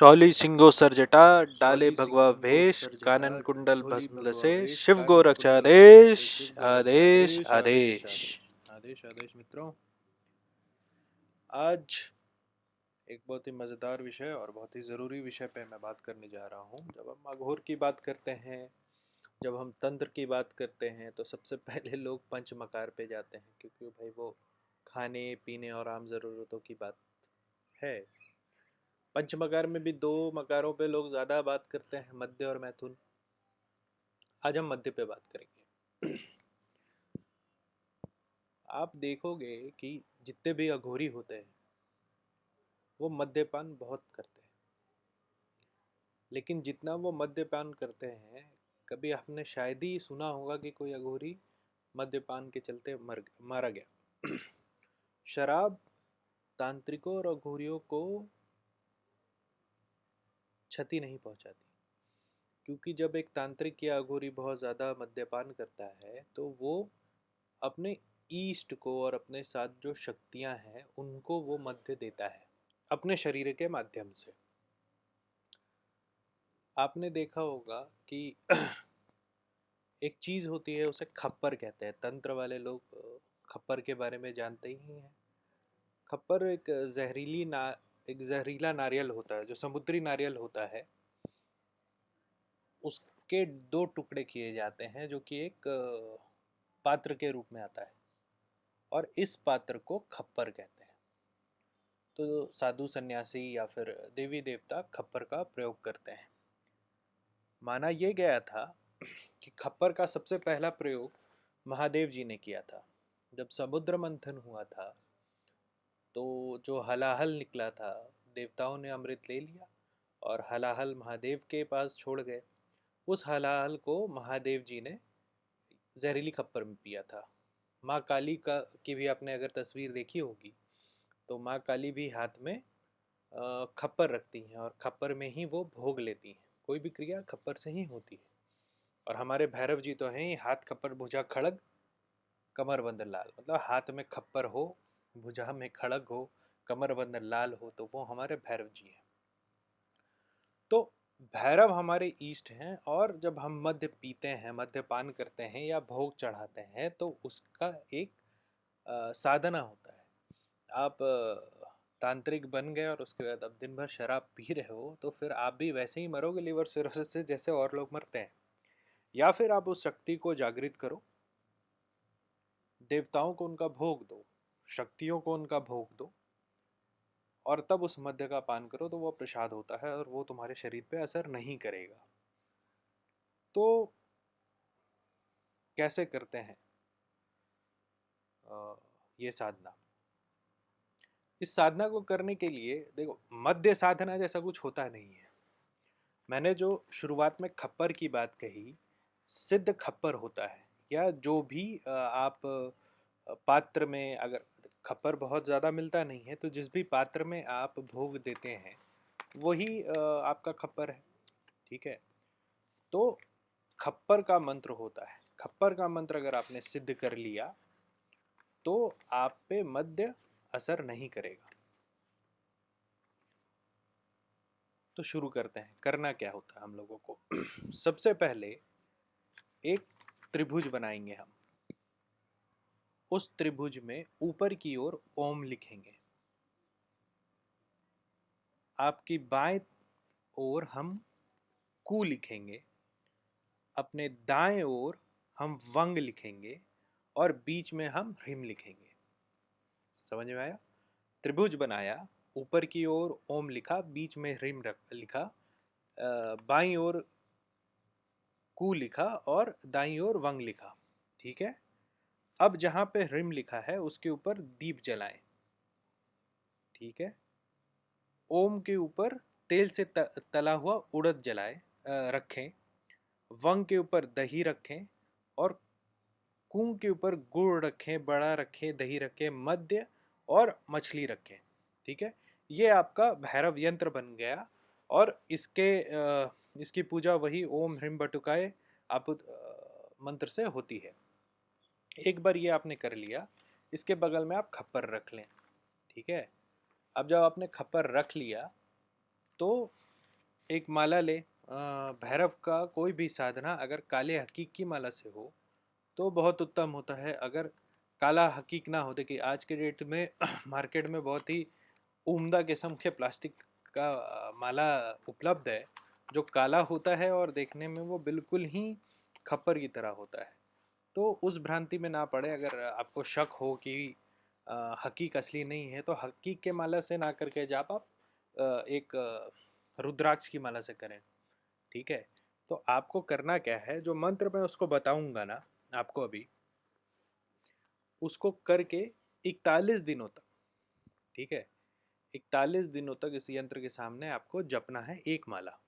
शौली सिंगो sir जटा डाले भगवा वेश कानन कुंडल भस्म से शिव गो रक्षा आदेश आदेश आदेश आदेश आदेश। मित्रों, आज एक बहुत ही मज़ेदार विषय और बहुत ही ज़रूरी विषय पे मैं बात करने जा रहा हूँ। जब हम अघोर की बात करते हैं, जब हम तंत्र की बात करते हैं, तो सबसे पहले लोग पंच मकार पे जाते हैं, क्योंकि भाई वो खाने पीने और आम ज़रूरतों की बात है। पंच मकार में भी दो मकारों पे लोग ज़्यादा बात करते हैं, मध्य और मैथुन। आज हम मध्य पे बात करेंगे। आप देखोगे कि जितने भी अघोरी होते हैं वो मद्यपान बहुत करते हैं, लेकिन जितना वो मद्यपान करते हैं, कभी आपने शायद ही सुना होगा कि कोई अघोरी मद्यपान के चलते मारा गया। शराब तांत्रिकों और अघोरियों को क्षति नहीं पहुंचाती, क्योंकि जब एक तांत्रिक या अघोरी बहुत ज़्यादा मद्यपान करता है तो वो अपने ईस्ट को और अपने साथ जो शक्तियां हैं उनको वो मध्य देता है अपने शरीर के माध्यम से। आपने देखा होगा कि एक चीज़ होती है, उसे खप्पर कहते हैं। तंत्र वाले लोग खप्पर के बारे में जानते ही हैं। खप्पर एक जहरीला नारियल होता है, जो समुद्री नारियल होता है। उसके दो टुकड़े किए जाते हैं, जो कि एक पात्र के रूप में आता है, और इस पात्र को खप्पर कहते हैं। तो साधु सन्यासी या फिर देवी देवता खप्पर का प्रयोग करते हैं। माना यह गया था कि खप्पर का सबसे पहला प्रयोग महादेव जी ने किया था। जब समुद्र मंथन हुआ था तो जो हलाहल निकला था, देवताओं ने अमृत ले लिया और हलाहल महादेव के पास छोड़ गए। उस हलाहल को महादेव जी ने जहरीली खप्पर में पिया था। माँ काली का की भी आपने अगर तस्वीर देखी होगी, तो माँ काली भी हाथ में खप्पर रखती हैं और खप्पर में ही वो भोग लेती हैं। कोई भी क्रिया खप्पर से ही होती है। और हमारे भैरव जी तो हैं ही, हाथ खप्पर भुजा खड़ग कमर बंद लाल। मतलब हाथ में खप्पर हो, भुजा में खड़ग हो, कमर बंद लाल हो, तो वो हमारे भैरव जी हैं। तो भैरव हमारे ईष्ट हैं, और जब हम मद्य पीते हैं, मद्यपान करते हैं या भोग चढ़ाते हैं, तो उसका एक साधना होता है। आप तांत्रिक बन गए और उसके बाद अब दिन भर शराब पी रहे हो, तो फिर आप भी वैसे ही मरोगे लिवर सिरोसिस से जैसे और लोग मरते हैं। या फिर आप उस शक्ति को जागृत करो, देवताओं को उनका भोग दो, शक्तियों को उनका भोग दो, और तब उस मद्य का पान करो, तो वो प्रसाद होता है और वो तुम्हारे शरीर पे असर नहीं करेगा। तो कैसे करते हैं ये साधना? इस साधना को करने के लिए देखो, मद्य साधना जैसा कुछ होता नहीं है। मैंने जो शुरुआत में खप्पर की बात कही, सिद्ध खप्पर होता है, या जो भी आप पात्र में, अगर खप्पर बहुत ज़्यादा मिलता नहीं है तो जिस भी पात्र में आप भोग देते हैं वही आपका खप्पर है। ठीक है? तो खप्पर का मंत्र होता है। खप्पर का मंत्र अगर आपने सिद्ध कर लिया तो आप पे मद्य असर नहीं करेगा। तो शुरू करते हैं। करना क्या होता है हम लोगों को? सबसे पहले एक त्रिभुज बनाएंगे हम। उस त्रिभुज में ऊपर की ओर ओम लिखेंगे। आपकी बाएं ओर हम कु लिखेंगे, अपने दाएं ओर हम वंग लिखेंगे, और बीच में हम ह्रीम लिखेंगे। समझ में आया? त्रिभुज बनाया, ऊपर की ओर ओम लिखा, बीच में ह्रीम लिखा, बाईं ओर कु लिखा और दाईं ओर वंग लिखा। ठीक है? अब जहां पे ह्रीम लिखा है उसके ऊपर दीप जलाएं। ठीक है? ओम के ऊपर तेल से तला हुआ उड़द रखें। वंग के ऊपर दही रखें, और कुंभ के ऊपर गुड़ रखें, बड़ा रखें, दही रखें, मध्य और मछली रखें। ठीक है? ये आपका भैरव यंत्र बन गया। और इसकी पूजा वही ओम ह्रीम बटुकाए आप मंत्र से होती है। एक बार ये आपने कर लिया, इसके बगल में आप खप्पर रख लें। ठीक है? अब जब आपने खप्पर रख लिया, तो एक माला ले, भैरव का कोई भी साधना अगर काले हकीक की माला से हो तो बहुत उत्तम होता है। अगर काला हकीक ना हो, देखिए आज के डेट में मार्केट में बहुत ही उम्दा किस्म के प्लास्टिक का माला उपलब्ध है जो काला होता है और देखने में वो बिल्कुल ही खप्पर की तरह होता है। तो उस भ्रांति में ना पड़े। अगर आपको शक हो कि हकीक असली नहीं है तो हकीक के माला से ना करके जब आप एक रुद्राक्ष की माला से करें। ठीक है, तो आपको करना क्या है, जो मंत्र मैं उसको बताऊंगा ना आपको अभी, उसको करके 41 दिनों तक, ठीक है, 41 दिनों तक इस यंत्र के सामने आपको जपना है एक माला।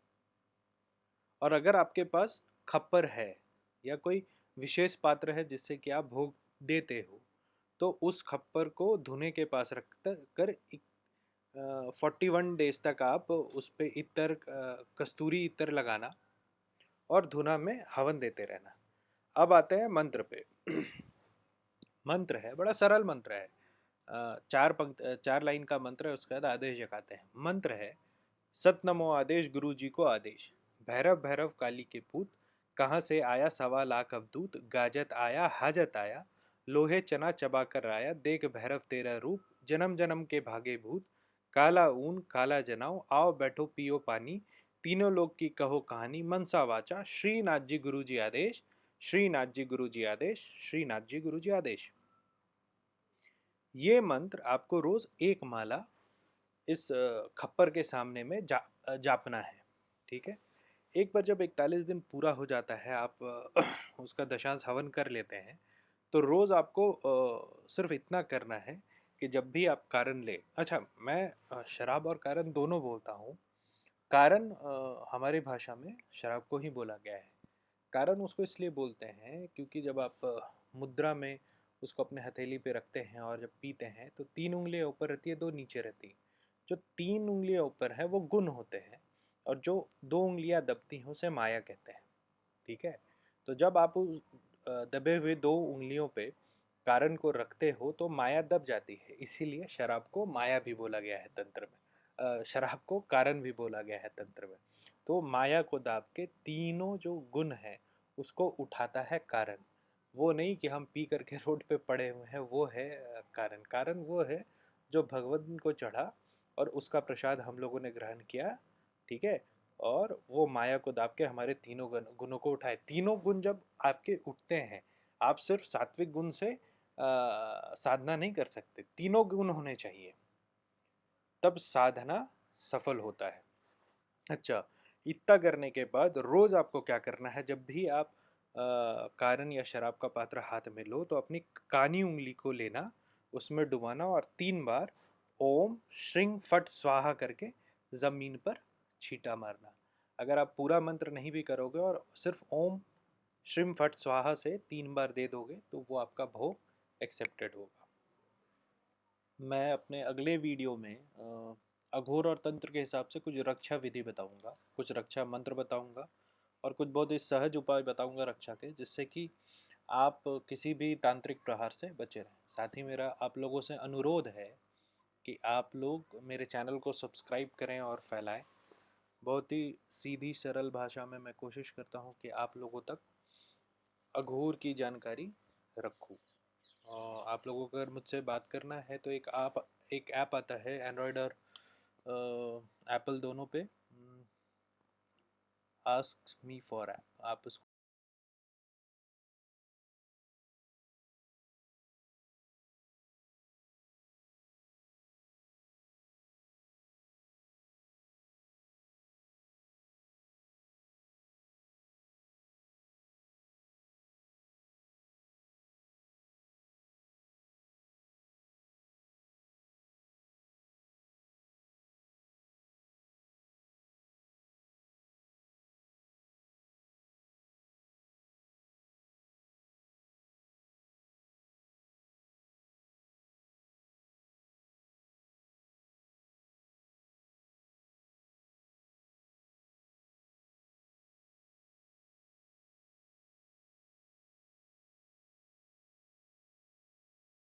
और अगर आपके पास खप्पर है या कोई विशेष पात्र है जिससे कि आप भोग देते हो, तो उस खप्पर को धुने के पास रख कर 41 डेज तक आप उस पर इत्र, कस्तूरी इत्र लगाना और धुना में हवन देते रहना। अब आते हैं मंत्र पे। मंत्र है, बड़ा सरल मंत्र है। चार लाइन का मंत्र है, उसके बाद आदेश जगाते हैं। मंत्र है, सत नमो आदेश गुरु जी को आदेश, भैरव भैरव काली के पूत, कहाँ से आया 1.25 लाख अवधूत, गाजत आया हाजत आया, लोहे चना चबा कर आया, देख भैरव तेरा रूप, जन्म जन्म के भागे भूत, काला ऊन काला जनाओ, आओ बैठो पियो पानी, तीनों लोग की कहो कहानी, मनसा वाचा श्रीनाथ जी गुरु जी आदेश, श्रीनाथ जी गुरु जी आदेश, श्रीनाथ जी गुरु जी आदेश। ये मंत्र आपको रोज एक माला इस खप्पर के सामने में जापना है। ठीक है, एक बार जब 41 दिन पूरा हो जाता है, आप उसका दशांश हवन कर लेते हैं, तो रोज़ आपको सिर्फ इतना करना है कि जब भी आप कारण ले, अच्छा मैं शराब और कारण दोनों बोलता हूँ। कारण हमारी भाषा में शराब को ही बोला गया है। कारण उसको इसलिए बोलते हैं क्योंकि जब आप मुद्रा में उसको अपने हथेली पे रखते हैं और जब पीते हैं तो 3 उंगलियां ऊपर रहती है, 2 नीचे रहती हैं। जो 3 उंगलियां ऊपर है वो गुण होते हैं और जो 2 उंगलियां दबती हैं उसे माया कहते हैं। ठीक है, तो जब आप उस दबे हुए 2 उंगलियों पे कारण को रखते हो तो माया दब जाती है, इसीलिए शराब को माया भी बोला गया है तंत्र में। शराब को कारण भी बोला गया है तंत्र में। तो माया को दाब के तीनों जो गुण है उसको उठाता है कारण। वो नहीं कि हम पी करके रोड पे पड़े हुए हैं, वो है कारण। कारण वो है जो भगवान को चढ़ा और उसका प्रसाद हम लोगों ने ग्रहण किया। ठीक है, और वो माया को दाब के हमारे तीनों गुणों को उठाए। तीनों गुण जब आपके उठते हैं, आप सिर्फ सात्विक गुण से साधना नहीं कर सकते, तीनों गुण होने चाहिए, तब साधना सफल होता है। अच्छा, इतना करने के बाद रोज आपको क्या करना है, जब भी आप कारण या शराब का पात्र हाथ में लो तो अपनी कानी उंगली को लेना, उसमें डुबाना और 3 बार ओम श्रीं फट स्वाहा करके जमीन पर छींटा मारना। अगर आप पूरा मंत्र नहीं भी करोगे और सिर्फ ओम श्रीं फट स्वाहा से 3 बार दे दोगे तो वो आपका भोग एक्सेप्टेड होगा। मैं अपने अगले वीडियो में अघोर और तंत्र के हिसाब से कुछ रक्षा विधि बताऊंगा, कुछ रक्षा मंत्र बताऊंगा और कुछ बहुत ही सहज उपाय बताऊंगा रक्षा के, जिससे कि आप किसी भी तांत्रिक प्रहार से बचे रहें। साथ ही मेरा आप लोगों से अनुरोध है कि आप लोग मेरे चैनल को सब्सक्राइब करें और फैलाएं। बहुत ही सीधी सरल भाषा में मैं कोशिश करता हूं कि आप लोगों तक अघोर की जानकारी रखूं। और आप लोगों को अगर मुझसे बात करना है तो एक ऐप आता है एंड्रॉयड और एप्पल दोनों पे, आस्क मी फॉर ऐप, आप उसको